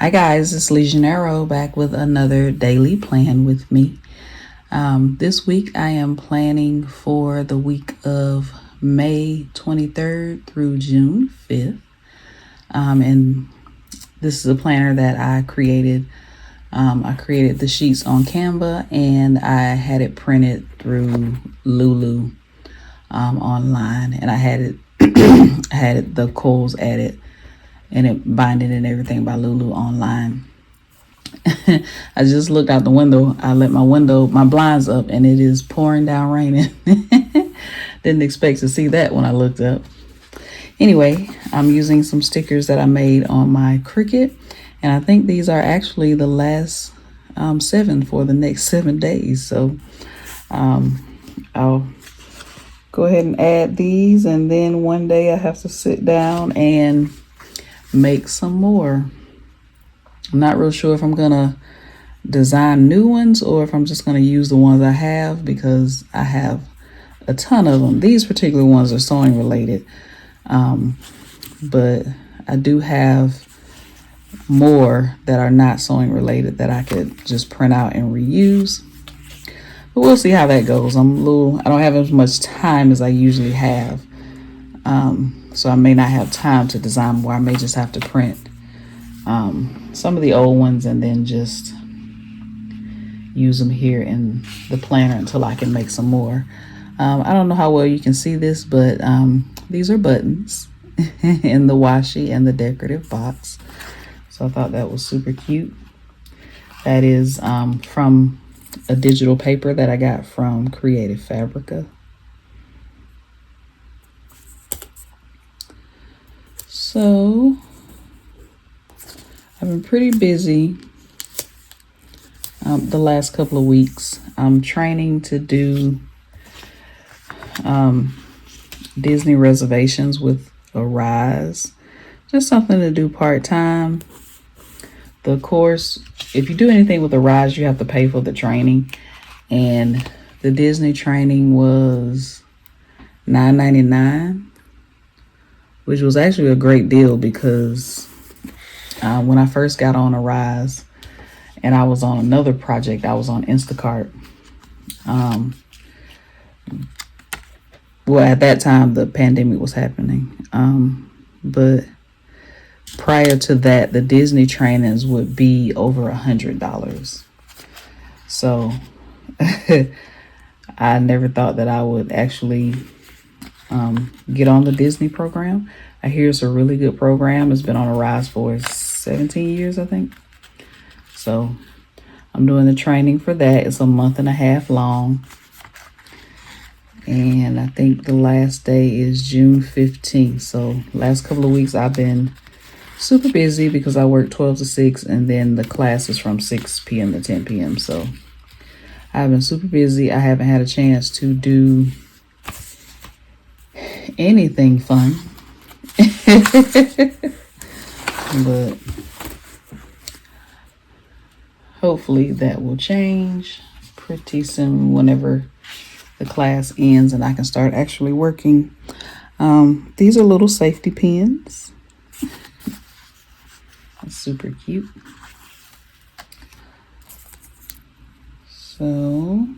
Hi guys, it's Legionero back with another daily plan with me. This week I am planning for the week of May 23rd through June 5th. And this is a planner that I created. I created the sheets on Canva and I had it printed through Lulu online, and I had it the quills added and it binding and everything by Lulu online. I just looked out the window. I let my blinds up, and it is pouring down raining. Didn't expect to see that when I looked up. Anyway, I'm using some stickers that I made on my Cricut, and I think these are actually the last 7 for the next 7 days. So I'll go ahead and add these, and then one day I have to sit down and make some more. I'm not real sure if I'm gonna design new ones or if I'm just gonna use the ones I have, because I have a ton of them. These particular ones are sewing related, but I do have more that are not sewing related that I could just print out and reuse. But we'll see how that goes. I don't have as much time as I usually have. So I may not have time to design more. I may just have to print some of the old ones and then just use them here in the planner until I can make some more. I don't know how well you can see this, but these are buttons in the washi and the decorative box. So I thought that was super cute. That is from a digital paper that I got from Creative Fabrica. So I've been pretty busy the last couple of weeks. I'm training to do Disney reservations with Arise. Just something to do part-time. The course, if you do anything with Arise, you have to pay for the training. And the Disney training was $9.99. Which was actually a great deal, because when I first got on Arise and I was on another project, I was on Instacart. Well, at that time, the pandemic was happening. But prior to that, the Disney trainings would be over $100. So I never thought that I would actually get on the Disney program. I hear it's a really good program. It's been on Arise for 17 years, I think. So I'm doing the training for that. It's a month and a half long. And I think the last day is June 15th. So last couple of weeks I've been super busy because I work 12 to 6, and then the class is from 6 p.m. to 10 p.m. So I've been super busy. I haven't had a chance to do anything fun. But hopefully that will change pretty soon, whenever the class ends and I can start actually working. These are little safety pins. That's super cute. So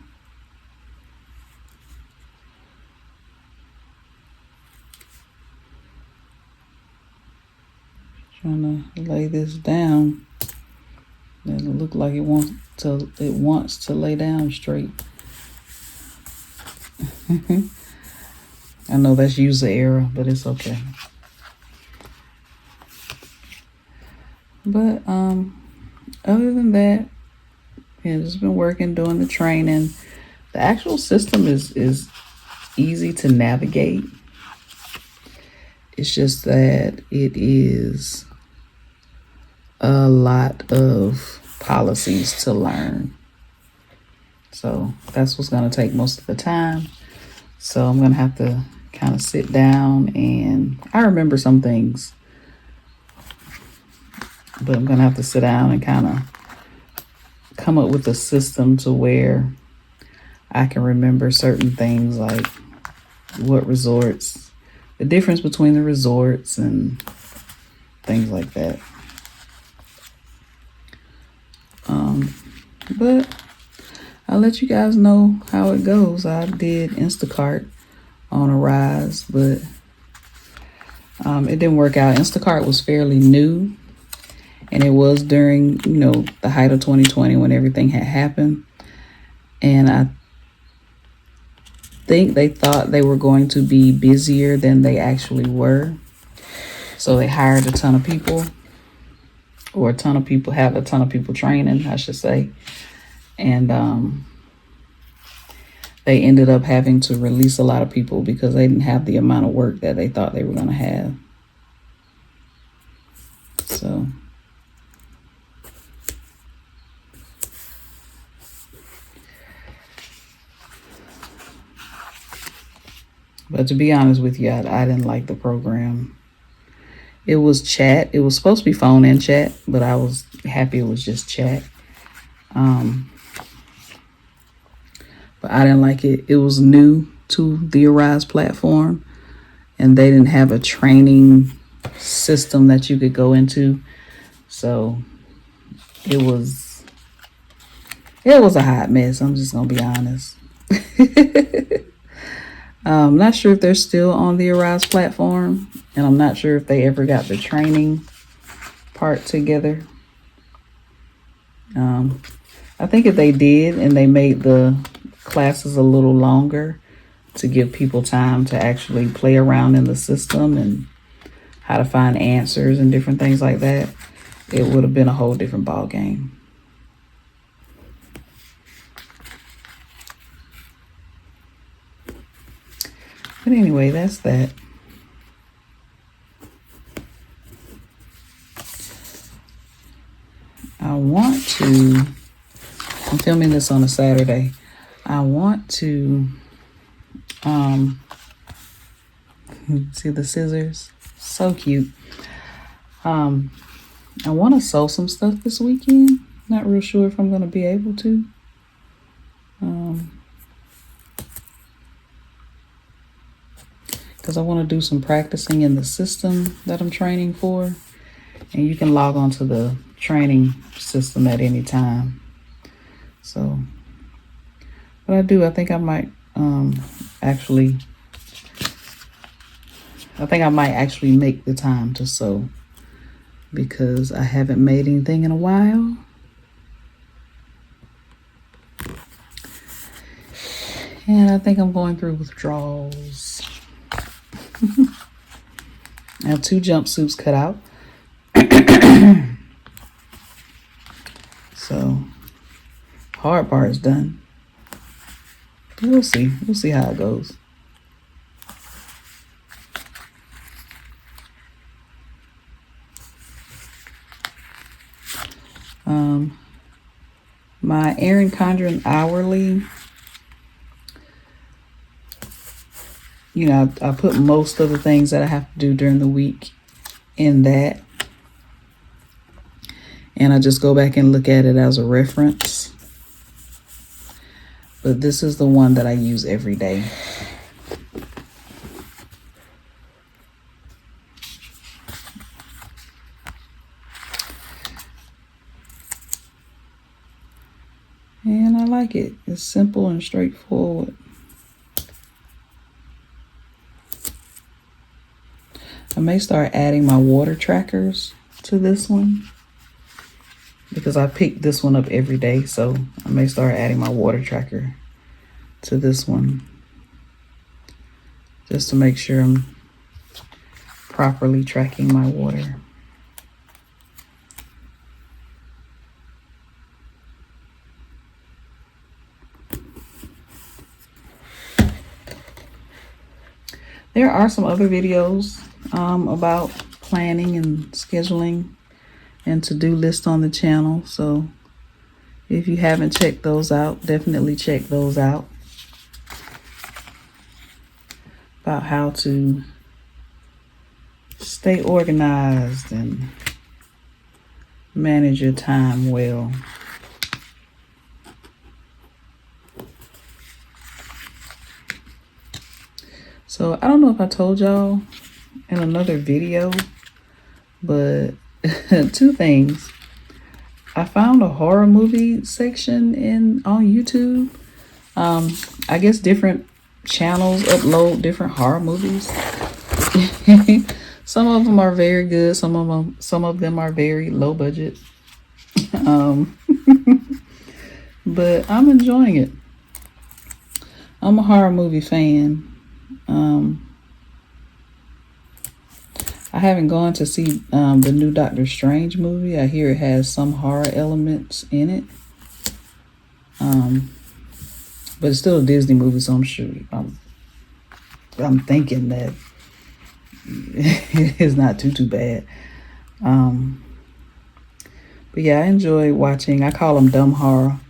trying to lay this down. Doesn't look like it wants to lay down straight. I know that's user error, but it's okay. But other than that, yeah, just been working, doing the training. The actual system is easy to navigate. It's just that it is a lot of policies to learn. So that's what's going to take most of the time. So I'm going to have to kind of sit down, and I remember some things, but I'm going to have to sit down and kind of come up with a system to where I can remember certain things, like what resorts, the difference between the resorts and things like that. But I'll let you guys know how it goes. I did Instacart on Arise, but it didn't work out. Instacart was fairly new, and it was during, the height of 2020 when everything had happened. And I think they thought they were going to be busier than they actually were. So they hired a ton of people, or have a ton of people training, I should say. And they ended up having to release a lot of people because they didn't have the amount of work that they thought they were going to have. So but to be honest with you, I didn't like the program. It was chat. It was supposed to be phone and chat, but I was happy it was just chat. But I didn't like it. It was new to the Arise platform, and they didn't have a training system that you could go into. So it was a hot mess. I'm just gonna be honest. I'm not sure if they're still on the Arise platform, and I'm not sure if they ever got the training part together. I think if they did and they made the classes a little longer to give people time to actually play around in the system and how to find answers and different things like that, it would have been a whole different ball game. But anyway, that's that. I'm filming this on a Saturday. I want to, see the scissors? So cute. I want to sew some stuff this weekend. Not real sure if I'm going to be able to. Because I want to do some practicing in the system that I'm training for. And you can log on to the training system at any time. So, but I think I might actually make the time to sew, because I haven't made anything in a while. And I think I'm going through withdrawals. I have 2 jumpsuits cut out. So, hard part is done. We'll see. We'll see how it goes. My Erin Condren hourly, I put most of the things that I have to do during the week in that. And I just go back and look at it as a reference. But this is the one that I use every day. And I like it. It's simple and straightforward. I may start adding my water trackers to this one, because I pick this one up every day. So I may start adding my water tracker to this one, just to make sure I'm properly tracking my water. There are some other videos about planning and scheduling and to-do list on the channel. So if you haven't checked those out, definitely check those out. About how to stay organized and manage your time well. So I don't know if I told y'all in another video, but 2 things. I found a horror movie section on YouTube. I guess different channels upload different horror movies. Some of them are very good. Some of them are very low budget. But I'm enjoying it. I'm a horror movie fan. I haven't gone to see the new Doctor Strange movie. I hear it has some horror elements in it. But it's still a Disney movie, so I'm sure I'm thinking that it's not too bad. But yeah, I enjoy watching. I call them dumb horror,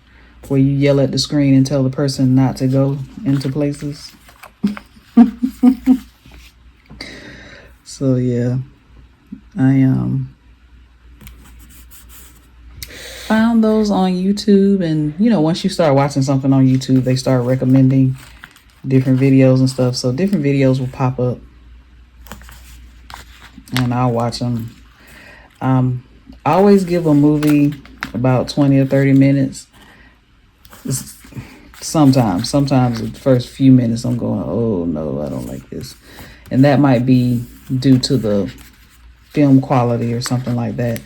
where you yell at the screen and tell the person not to go into places. So yeah, I found those on YouTube, and once you start watching something on YouTube, they start recommending different videos and stuff. So different videos will pop up, and I'll watch them. I always give a movie about 20 or 30 minutes. Sometimes the first few minutes I'm going, oh no, I don't like this. And that might be due to the film quality or something like that.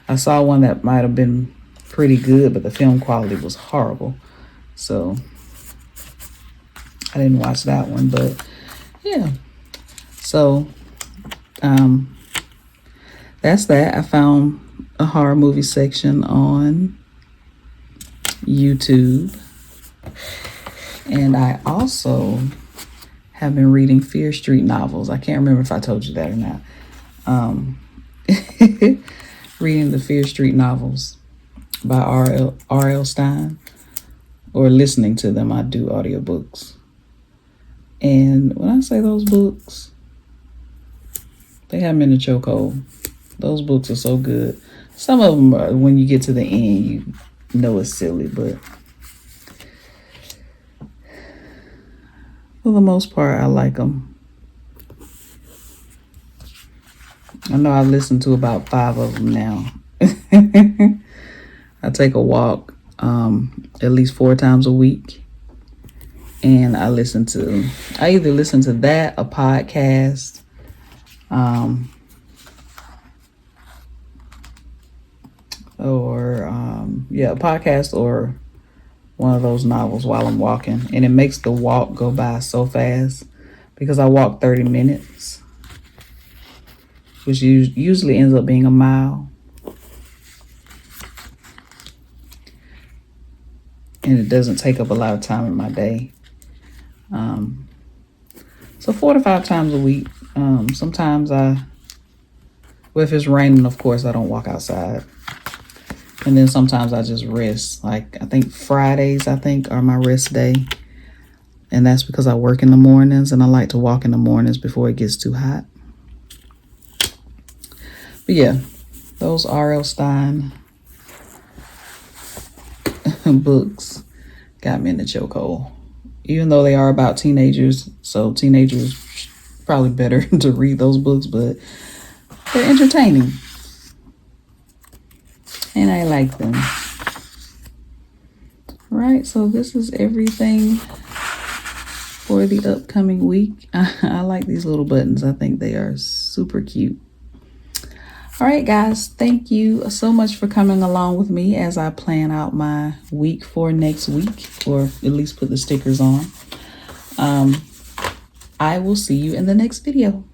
I saw one that might have been pretty good, but the film quality was horrible. So I didn't watch that one, but yeah. So that's that. I found a horror movie section on YouTube. And I also have been reading Fear Street novels. I can't remember if I told you that or not. Reading the Fear Street novels by R.L. Stein, or listening to them. I do audiobooks. And when I say those books, they have me in a chokehold. Those books are so good. Some of them are, when you get to the end, you know it's silly, but for the most part, I like them. I know I've listened to about 5 of them now. I take a walk at least 4 times a week. And I either listen to that, a podcast, a podcast or one of those novels while I'm walking. And it makes the walk go by so fast because I walk 30 minutes, which usually ends up being a mile. And it doesn't take up a lot of time in my day. So 4 to 5 times a week. Sometimes if it's raining, of course, I don't walk outside. And then sometimes I just rest. Like, I think Fridays, are my rest day. And that's because I work in the mornings, and I like to walk in the mornings before it gets too hot. But yeah, those R.L. Stein books got me in the chokehold. Even though they are about teenagers, so teenagers probably better to read those books, but they're entertaining. And I like them. All right, so this is everything for the upcoming week. I like these little buttons. I think they are super cute. All right, guys, thank you so much for coming along with me as I plan out my week for next week, or at least put the stickers on. I will see you in the next video.